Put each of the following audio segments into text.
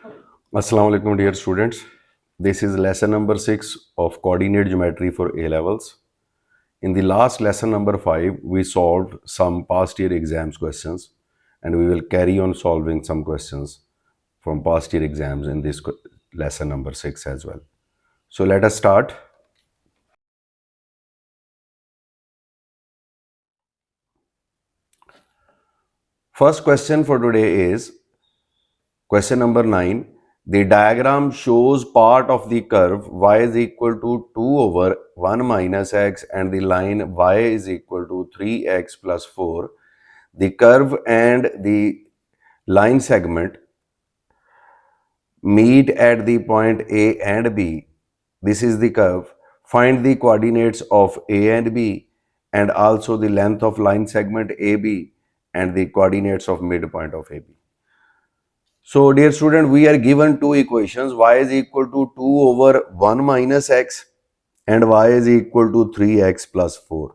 Assalamu alaikum dear students. This is lesson number 6 of coordinate geometry for A levels. In the last lesson number 5, we solved some past year exams questions and we will carry on solving some questions from past year exams in this lesson number 6 as well. So let us start. First question for today is question number 9. The diagram shows part of the curve y is equal to 2 over 1 minus x and the line y is equal to 3x plus 4. The curve and the line segment meet at the point A and B. This is the curve. Find the coordinates of A and B and also the length of line segment AB and the coordinates of midpoint of AB. So dear student, we are given two equations, y is equal to 2 over 1 minus x and y is equal to 3x plus 4.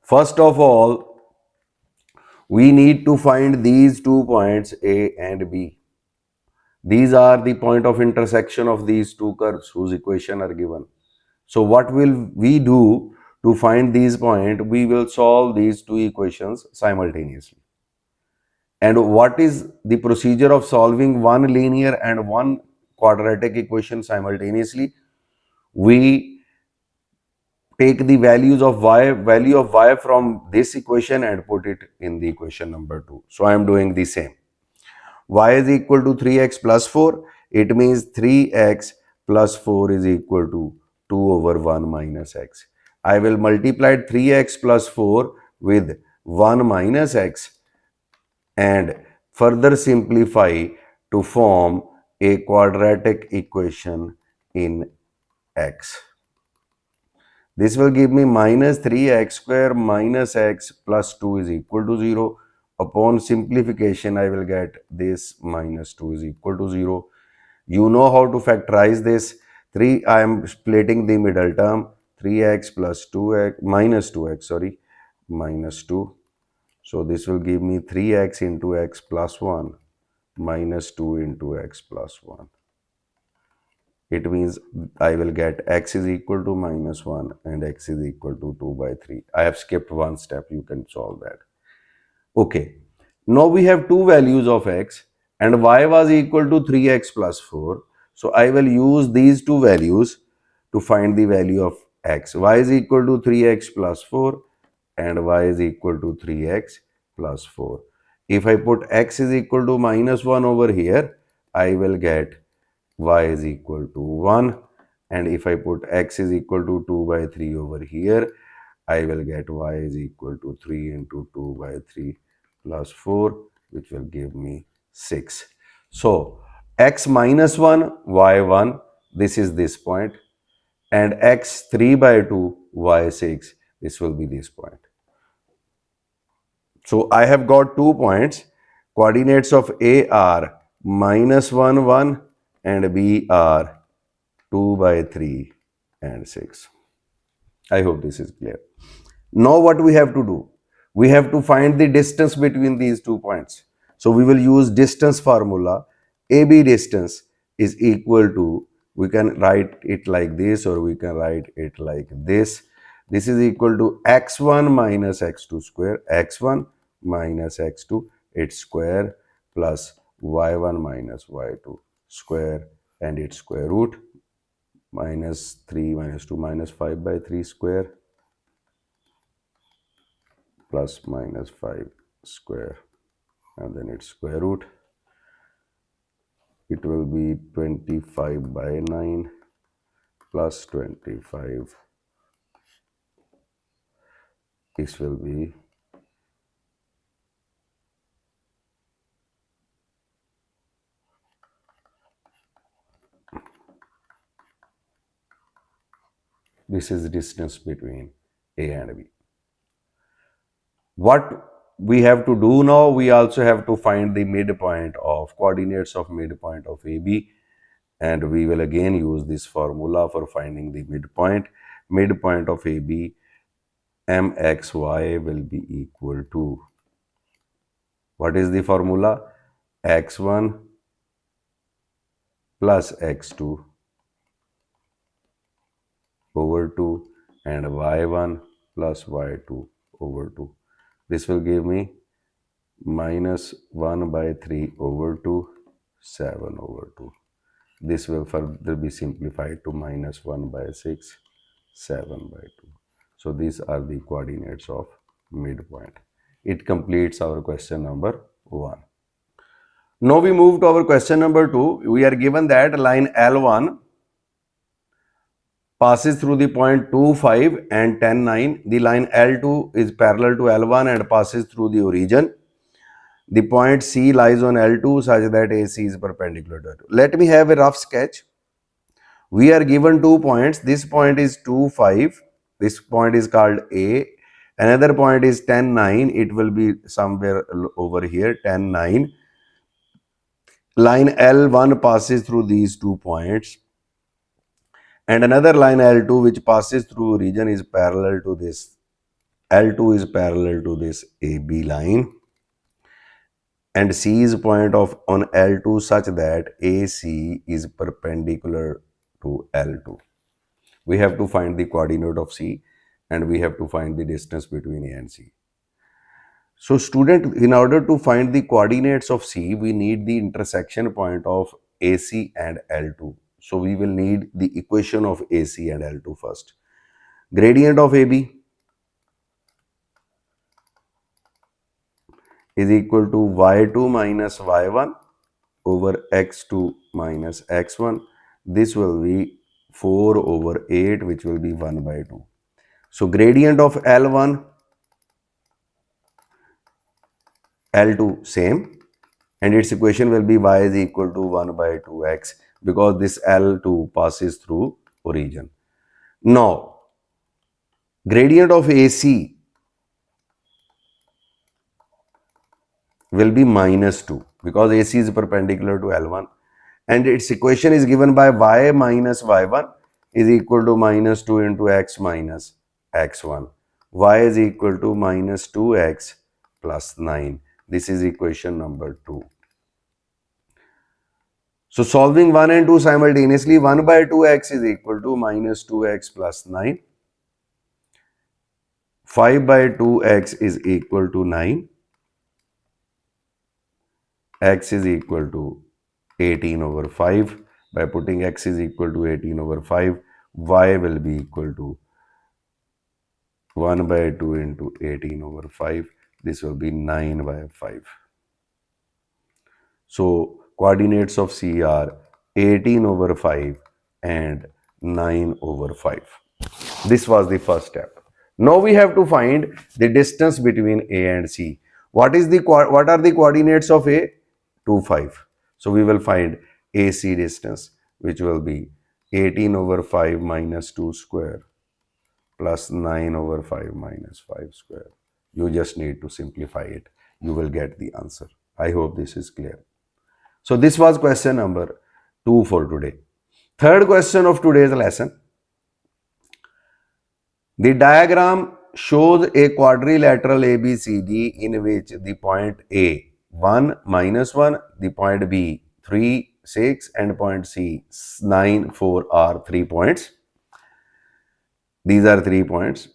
First of all, we need to find these 2 points A and B. These are the point of intersection of these two curves whose equation are given. So what will we do to find these points? We will solve these two equations simultaneously. And what is the procedure of solving one linear and one quadratic equation simultaneously? We take the value of y from this equation and put it in the equation number 2. So I am doing the same. Y is equal to 3x plus 4. It means 3x plus 4 is equal to 2 over 1 minus x. I will multiply 3x plus 4 with 1 minus x and further simplify to form a quadratic equation in x. This will give me minus 3x square minus x plus 2 is equal to 0. Upon simplification, I will get this minus 2 is equal to 0. You know how to factorize this. 3, I am splitting the middle term. 3x plus 2x minus 2x, sorry, minus 2. So this will give me 3x into x plus 1 minus 2 into x plus 1. It means I will get x is equal to minus 1 and x is equal to 2 by 3. I have skipped one step. You can solve that. Okay. Now we have two values of x and y was equal to 3x plus 4. So I will use these two values to find the value of x. Y is equal to 3x plus 4 and y is equal to 3x plus 4. If I put x is equal to minus 1 over here, I will get y is equal to 1, and if I put x is equal to 2 by 3 over here, I will get y is equal to 3 into 2 by 3 plus 4, which will give me 6. So x minus 1, y 1, this is this point, and x 3 by 2, y 6, this will be this point. So I have got 2 points. Coordinates of A are minus 1, 1 and B are 2 by 3 and 6. I hope this is clear. Now what we have to do? We have to find the distance between these 2 points. So we will use distance formula. AB distance is equal to, we can write it like this or we can write it like this. This is equal to x1 minus x2 square, x1 minus x2 its square plus y1 minus y2 square and its square root, minus 3 minus 2 minus 5 by 3 square plus minus 5 square and then its square root. It will be 25 by 9 plus 25. This will be this is the distance between A and B. What we have to do now, we also have to find the midpoint of coordinates of midpoint of AB, and we will again use this formula for finding the midpoint. Midpoint of AB, mxy will be equal to, what is the formula? x1 plus x2 over 2 and y1 plus y2 over 2. This will give me minus 1 by 3 over 2, 7 over 2. This will further be simplified to minus 1 by 6, 7 by 2. So these are the coordinates of midpoint. It completes our question number 1. Now we move to our question number 2. We are given that line L1 passes through the point 2, 5 and 10, 9. The line L2 is parallel to L1 and passes through the origin. The point C lies on L2 such that AC is perpendicular to L2. Let me have a rough sketch. We are given 2 points. This point is 2, 5. This point is called A. Another point is 10, 9. It will be somewhere over here, 10, 9. Line L1 passes through these 2 points. And another line L2 which passes through region is parallel to this. L2 is parallel to this AB line. And C is point of on L2 such that AC is perpendicular to L2. We have to find the coordinate of C and we have to find the distance between A and C. So student, in order to find the coordinates of C, we need the intersection point of AC and L2. So we will need the equation of AC and L2 first. Gradient of AB is equal to y2 minus y1 over x2 minus x1. This will be 4 over 8, which will be 1 by 2. So gradient of L1, L2 same, and its equation will be y is equal to 1 by 2x because this L2 passes through origin. Now, gradient of AC will be minus 2 because AC is perpendicular to L1 and its equation is given by y minus y1 is equal to minus 2 into x minus x1. Y is equal to minus 2x plus 9. This is equation number 2. So solving 1 and 2 simultaneously, 1 by 2x is equal to minus 2x plus 9. 5 by 2x is equal to 9. X is equal to 18 over 5. By putting x is equal to 18 over 5, y will be equal to 1 by 2 into 18 over 5. This will be 9 by 5. So coordinates of C are 18 over 5 and 9 over 5. This was the first step. Now we have to find the distance between A and C. What are the coordinates of A? 2, 5. So we will find AC distance, which will be 18 over 5 minus 2 square plus 9 over 5 minus 5 square. You just need to simplify it. You will get the answer. I hope this is clear. So this was question number 2 for today. Third question of today's lesson. The diagram shows a quadrilateral ABCD in which the point A 1, minus 1, the point B 3, 6 and point C 9, 4 are 3 points. These are 3 points.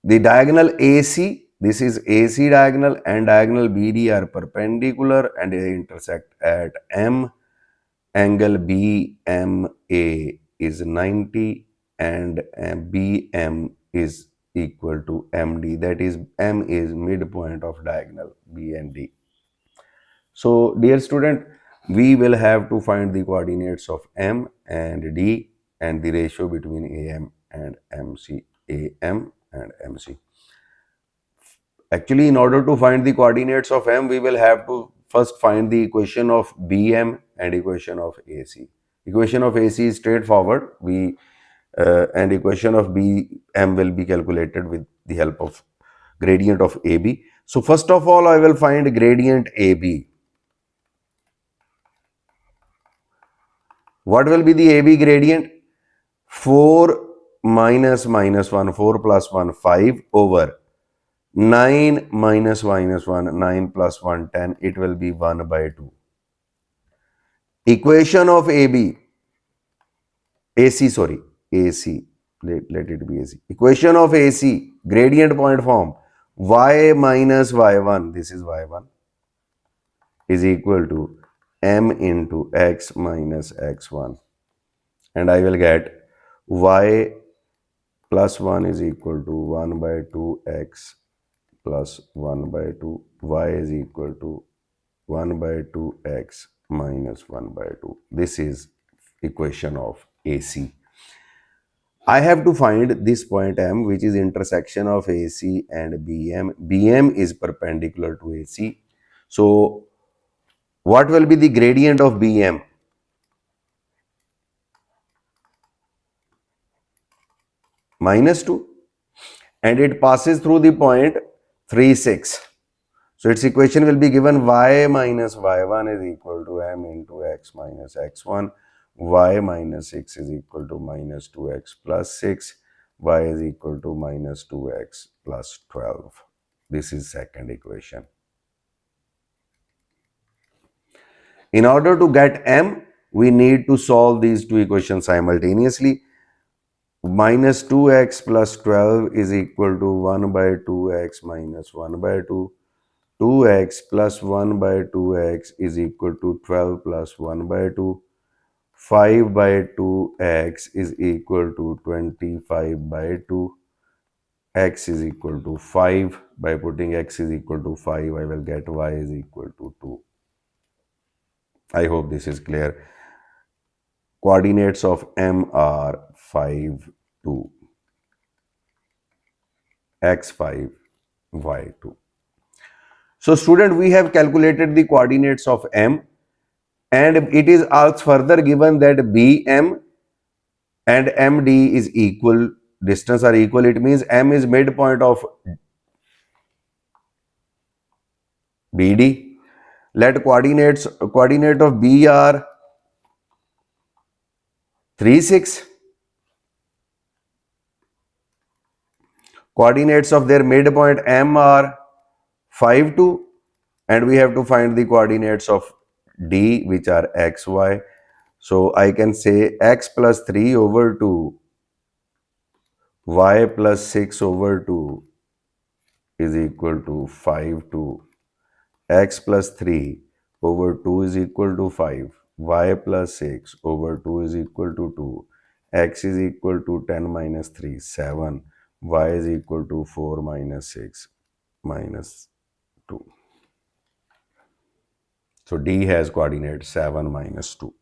The diagonal AC, this is AC diagonal and diagonal BD are perpendicular and they intersect at M. Angle BMA is 90 and BM is equal to MD. That is, M is midpoint of diagonal B and D. So, dear student, we will have to find the coordinates of M and D and the ratio between AM and MC. AM and MC. Actually, in order to find the coordinates of M, we will have to first find the equation of BM and equation of AC. Equation of AC is straightforward. And equation of BM will be calculated with the help of gradient of AB. So first of all, I will find gradient AB. What will be the AB gradient? 4 minus minus 1, 4 plus 1, 5 over 9 minus 1, 9 plus 1, 10. It will be 1 by 2. Equation of AC, sorry, AC. Let it be AC. Equation of AC, gradient point form. Y minus Y1, this is Y1, is equal to M into X minus X1. And I will get Y plus 1 is equal to 1 by 2x plus 1 by 2. Y is equal to 1 by 2x minus 1 by 2. This is equation of AC. I have to find this point M, which is intersection of AC and BM. BM is perpendicular to AC. So what will be the gradient of BM? Minus 2. And it passes through the point 3, 6. So its equation will be given y minus y1 is equal to m into x minus x1. Y minus 6 is equal to minus 2x plus 6. Y is equal to minus 2x plus 12. This is second equation. In order to get m, we need to solve these two equations simultaneously. Minus 2x plus 12 is equal to 1 by 2x minus 1 by 2. 2x plus 1 by 2x is equal to 12 plus 1 by 2. 5 by 2x is equal to 25 by 2. X is equal to 5. By putting x is equal to 5, I will get y is equal to 2. I hope this is clear. Coordinates of M are 5, 2. X5, Y2. So student, we have calculated the coordinates of M, and it is also further given that BM and MD is equal, distance are equal. It means M is midpoint of BD. Let coordinate of B are 3, 6. Coordinates of their midpoint M are 5, 2. And we have to find the coordinates of D, which are x, y. So I can say x plus 3 over 2, y plus 6 over 2 is equal to 5, 2. X plus 3 over 2 is equal to 5. Y plus 6 over 2 is equal to 2. X is equal to 10 minus 3, 7. Y is equal to 4 minus 6 minus 2. So D has coordinate 7 minus 2.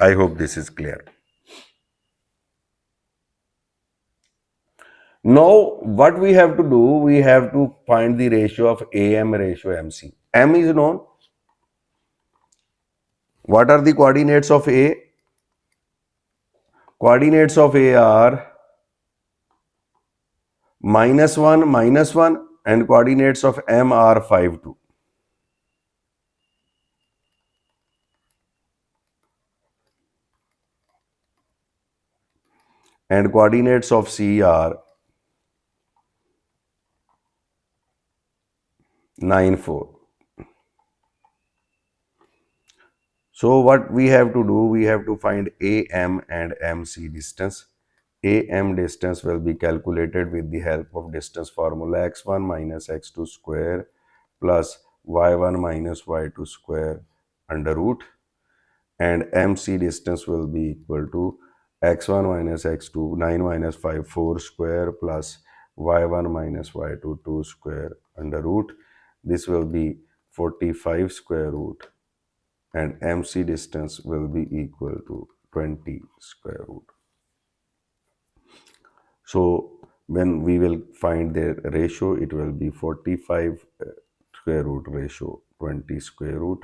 I hope this is clear. Now, what we have to do, we have to find the ratio of AM ratio MC. M is known. What are the coordinates of A? Coordinates of A are minus 1, and coordinates of M are 5, 2. And coordinates of C are 9, 4. So what we have to do, we have to find AM and MC distance. AM distance will be calculated with the help of distance formula x1 minus x2 square plus y1 minus y2 square under root, and MC distance will be equal to x1 minus x2 9 minus 5 4 square plus y1 minus y2 2 square under root. This will be 45 square root, and MC distance will be equal to 20 square root. So when we will find their ratio, it will be 45 square root ratio 20 square root,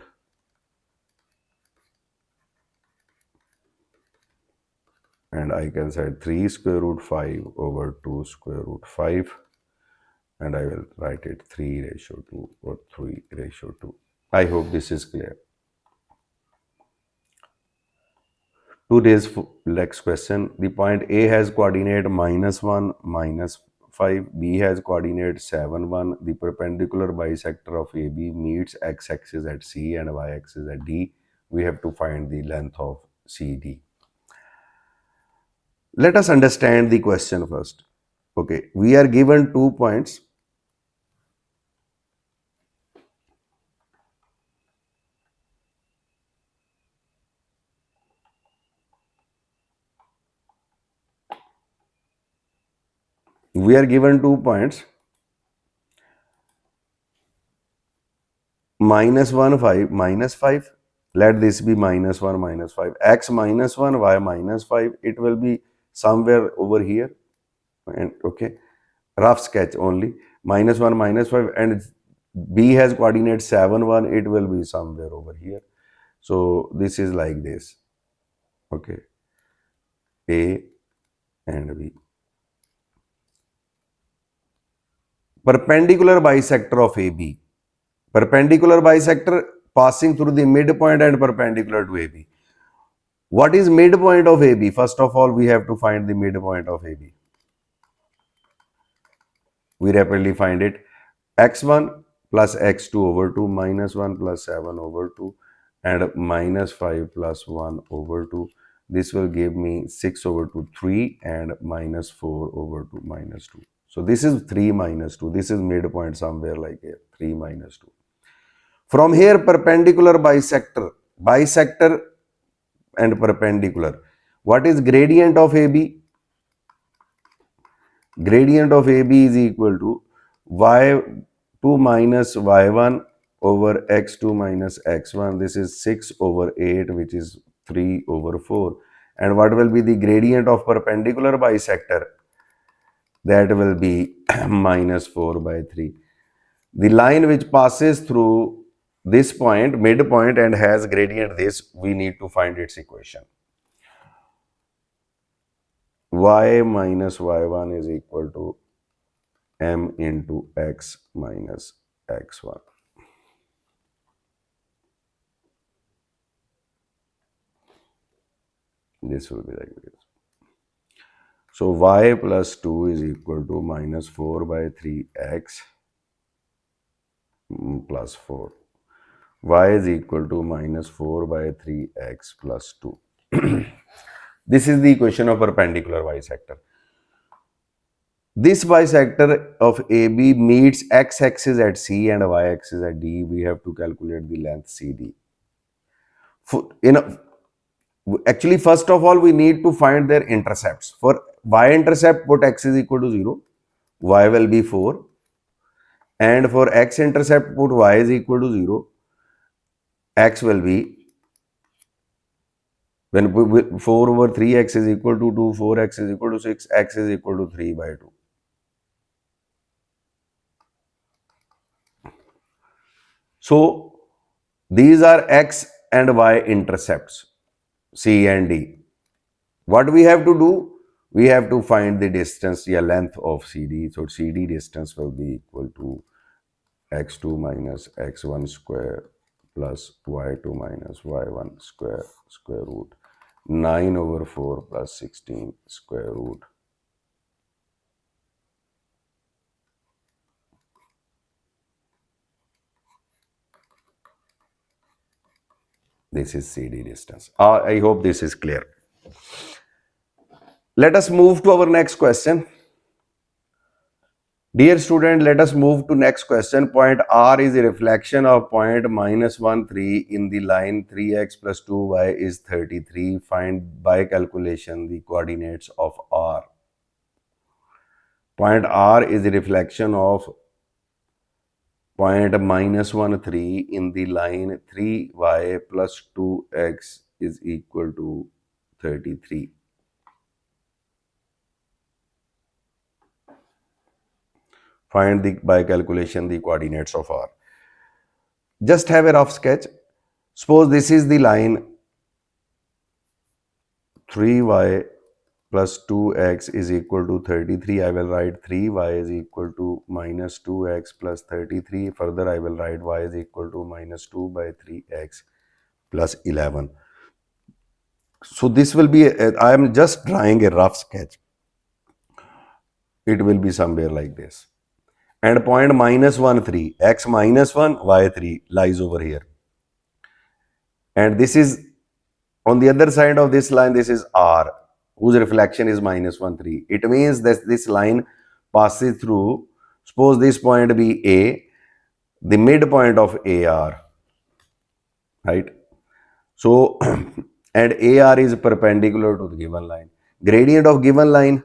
and I can say 3 square root 5 over 2 square root 5, and I will write it 3 ratio 2 or 3 ratio 2. I hope this is clear. To this next question, the point A has coordinate -1, -5, B has coordinate 7, 1. The perpendicular bisector of AB meets x-axis at C and y-axis at D. We have to find the length of CD. Let us understand the question first. Okay, we are given 2 points. We are given 2 points, -1, 5, -5. Let this be -1, -5. X -1, y -5. It will be somewhere over here. And okay, rough sketch only. -1, -5, and B has coordinate 7, 1. It will be somewhere over here. So this is like this. Okay, A and B. Perpendicular bisector of AB. Perpendicular bisector passing through the midpoint and perpendicular to AB. What is midpoint of AB? First of all, we have to find the midpoint of AB. We rapidly find it. X1 plus x2 over 2 minus 1 plus 7 over 2 and minus 5 plus 1 over 2. This will give me 6 over 2, 3 and minus 4 over 2 minus 2. So this is 3 minus 2. This is midpoint somewhere like here, 3 minus 2. From here, perpendicular bisector and perpendicular. What is gradient of AB? Gradient of AB is equal to y2 minus y1 over x2 minus x1. This is 6 over 8, which is 3 over 4. And what will be the gradient of perpendicular bisector? That will be minus 4 by 3. The line which passes through this point, midpoint, and has gradient this, we need to find its equation. Y minus y1 is equal to m into x minus x1. This will be like this. So y plus 2 is equal to minus 4 by 3x plus 4. Y is equal to minus 4 by 3x plus 2. This is the equation of perpendicular bisector. This bisector of AB meets x-axis at C and y-axis at D. We have to calculate the length CD. Actually, first of all, we need to find their intercepts. For y-intercept, put x is equal to 0. Y will be 4. And for x-intercept, put y is equal to 0. X will be, when 4 over 3x is equal to 2, 4x is equal to 6, x is equal to 3 by 2. So, these are x and y intercepts, C and D. What we have to do? We have to find the distance, length of CD. So, CD distance will be equal to x2 minus x1 square plus y2 minus y1 square root 9 over 4 plus 16 square root. This is CD distance. I hope this is clear. Let us move to our next question. Dear student, let us move to next question. Point R is a reflection of point -1, 3 in the line 3x plus 2y is 33. Find by calculation the coordinates of R. Point R is a reflection of point -1, 3 in the line 3y plus 2x is equal to 33. Find by calculation the coordinates of R. Just have a rough sketch. Suppose this is the line 3y plus 2x is equal to 33. I will write 3y is equal to minus 2x plus 33. Further, I will write y is equal to minus 2 by 3x plus 11. So this will be, I am just drawing a rough sketch. It will be somewhere like this. And point minus 1, 3, x minus 1, y 3 lies over here. And this is on the other side of this line, this is r, whose reflection is minus 1, 3. It means that this line passes through, suppose this point be A, the midpoint of AR, right? So, and AR is perpendicular to the given line. Gradient of given line,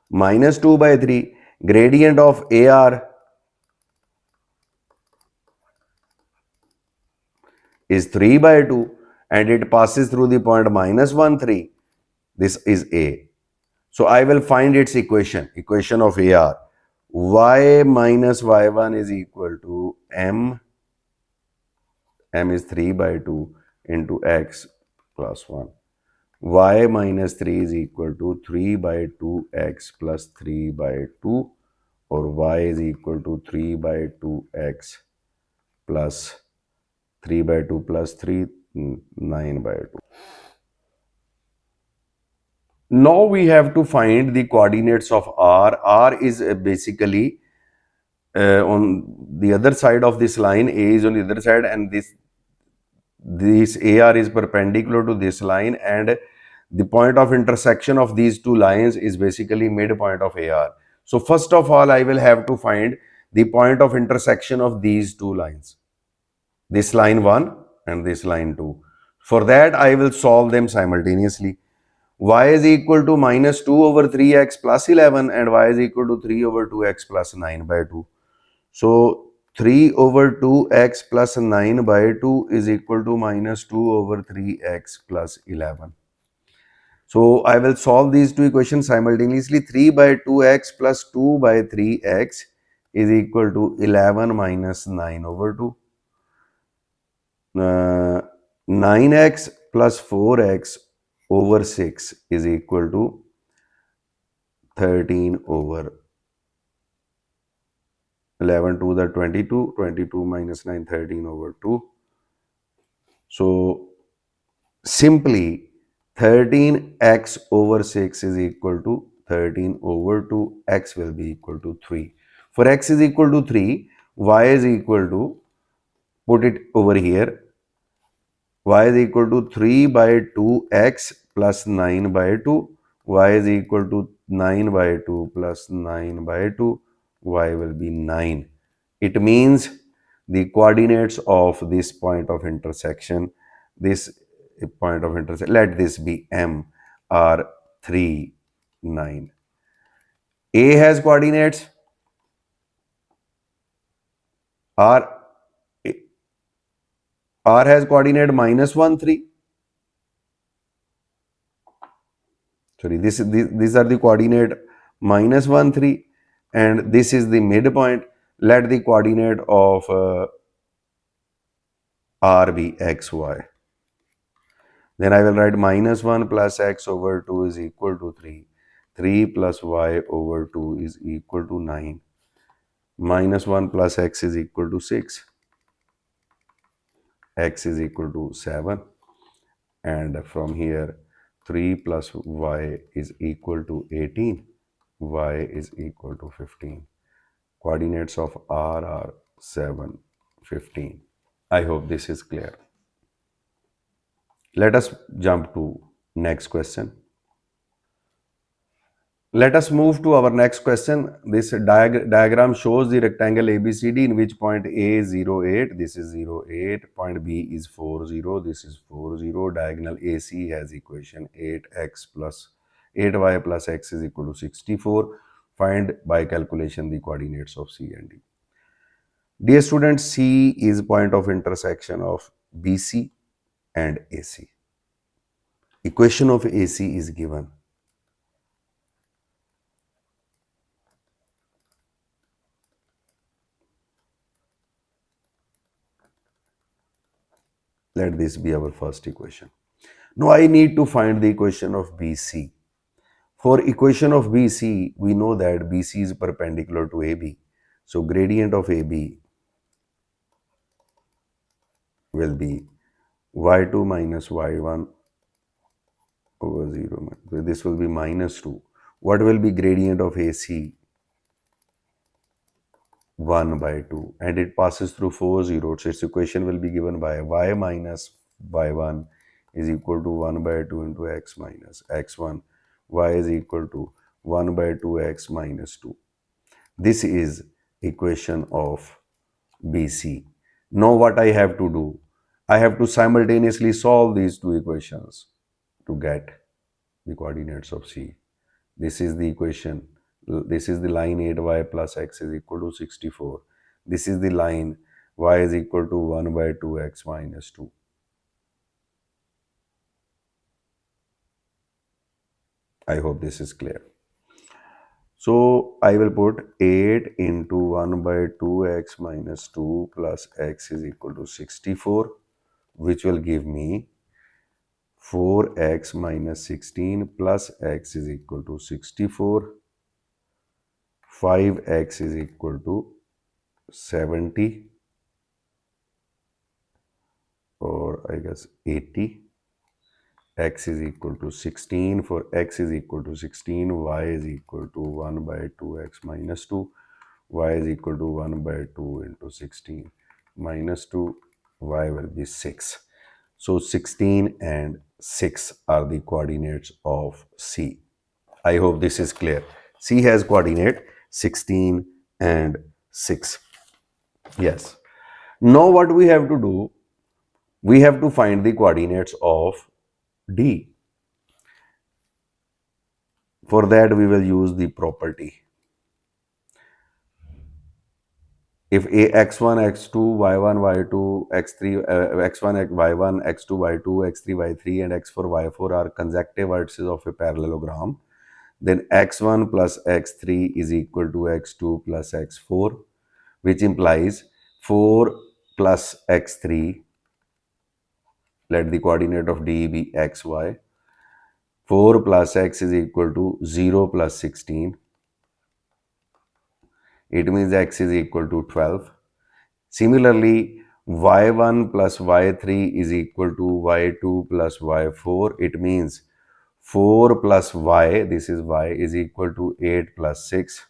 minus 2 by 3. Gradient of AR is 3 by 2 and it passes through the point minus 1, 3. This is A. So I will find its equation of AR. Y minus y1 is equal to m is 3 by 2 into x plus 1. Y minus 3 is equal to 3 by 2x plus 3 by 2, or y is equal to 3 by 2x plus 3 by 2 plus 3, 9 by 2. Now we have to find the coordinates of R. R is basically on the other side of this line. A is on the other side, and this AR is perpendicular to this line, and the point of intersection of these two lines is basically midpoint of AR. So first of all, I will have to find the point of intersection of these two lines, this line 1 and this line 2. For that, I will solve them simultaneously. Y is equal to minus 2 over 3x plus 11 and y is equal to 3 over 2x plus 9 by 2. So 3 over 2x plus 9 by 2 is equal to minus 2 over 3x plus 11. So I will solve these two equations simultaneously. 3 by 2x plus 2 by 3x is equal to 11 minus 9 over 2. 9x plus 4x over 6 is equal to 13 over 11 to the 22, 22 minus 9, 13 over 2. So simply 13x over 6 is equal to 13 over 2, x will be equal to 3. For x is equal to 3, y is equal to, put it over here, y is equal to 3 by 2x plus 9 by 2, y is equal to 9 by 2 plus 9 by 2, y will be 9. It means the coordinates of this point of intersection, let this be M, are 3, 9. A has coordinates, R has coordinate minus 1, 3. Sorry, these are the coordinate minus 1, 3, and this is the midpoint. Let the coordinate of R be x, y. Then I will write minus 1 plus x over 2 is equal to 3. 3 plus y over 2 is equal to 9. Minus 1 plus x is equal to 6. X is equal to 7. And from here, 3 plus y is equal to 18. Y is equal to 15. Coordinates of R are 7, 15. I hope this is clear. Let us jump to next question. Let us move to our next question. This diagram shows the rectangle ABCD in which point A is 0, 8. This is 0, 8. Point B is 4, 0. This is 4, 0. Diagonal AC has equation 8x plus 8y plus x is equal to 64. Find by calculation the coordinates of C and D. Dear students, C is point of intersection of BC and AC. Equation of AC is given. Let this be our first equation. Now I need to find the equation of BC. For equation of BC, we know that BC is perpendicular to AB. So gradient of AB will be y2 minus y1 over 0. So this will be minus 2. What will be gradient of AC? 1 by 2, and it passes through 4 zeros. So its equation will be given by y minus y1 is equal to 1 by 2 into x minus x1. Y is equal to 1 by 2x minus 2. This is equation of BC. Now what I have to do? I have to simultaneously solve these two equations to get the coordinates of C. This is the equation. This is the line 8y plus x is equal to 64. This is the line y is equal to 1 by 2x minus 2. I hope this is clear. So I will put 8 into 1 by 2x minus 2 plus x is equal to 64, which will give me 4x minus 16 plus x is equal to 64. 5x is equal to 70, or I guess 80. X is equal to 16. For x is equal to 16, y is equal to 1 by 2x minus 2. Y is equal to 1 by 2 into 16 minus 2. Y will be 6. So 16 and 6 are the coordinates of C. I hope this is clear. C has coordinate 16 and 6. Yes. Now what we have to do? We have to find the coordinates of D. For that we will use the property. If a x1, x2, y1, y2, x3, x1, y1, x2, y2, x3, y3 and x4, y4 are consecutive vertices of a parallelogram, then x1 plus x3 is equal to x2 plus x4, which implies 4 plus x3, let the coordinate of D be xy, 4 plus x is equal to 0 plus 16. It means x is equal to 12. Similarly, y1 plus y3 is equal to y2 plus y4. It means 4 plus y, this is y, is equal to 8 plus 6.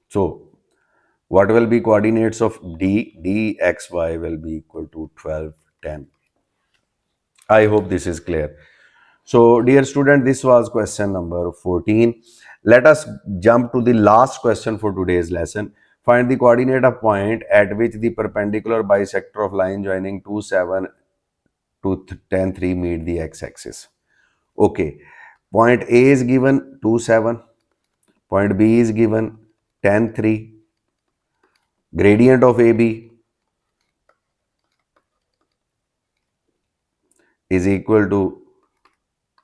So, what will be coordinates of D? dxy will be equal to 12, 10. I hope this is clear. So, dear student, this was question number 14. Let us jump to the last question for today's lesson. Find the coordinate of point at which the perpendicular bisector of line joining 2, 7 to 10, 3 meet the x-axis. Okay, point A is given 2, 7. Point B is given 10, 3. Gradient of AB is equal to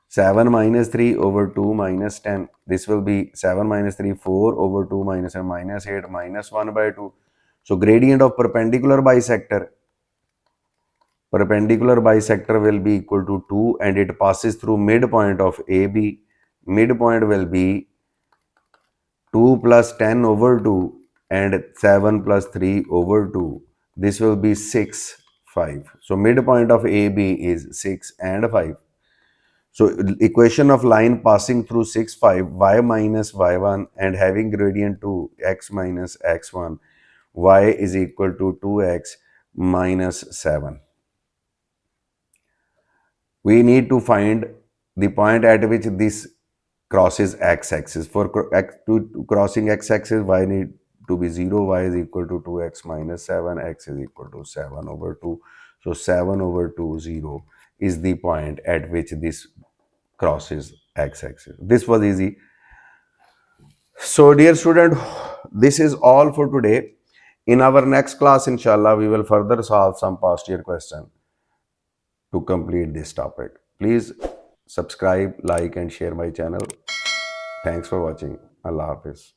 7 minus 3 over 2 minus 10. This will be 7 minus 3, 4 over 2 minus 10, minus 8 minus 1 by 2. So gradient of perpendicular bisector will be equal to 2 and it passes through midpoint of AB. Midpoint will be 2 plus 10 over 2 and 7 plus 3 over 2. This will be 6, 5. So midpoint of AB is 6 and 5. So equation of line passing through 6, 5, y minus y1 and having gradient to x minus x1, y is equal to 2x minus 7. We need to find the point at which this crosses x-axis. For crossing x-axis, y need to be 0, y is equal to 2x minus 7, x is equal to 7 over 2. So 7 over 2, 0 is the point at which this crosses x-axis. This was easy. So dear student, this is all for today. In our next class, inshallah, we will further solve some past year question to complete this topic. Please subscribe, like and share my channel. Thanks for watching. Allah Hafiz.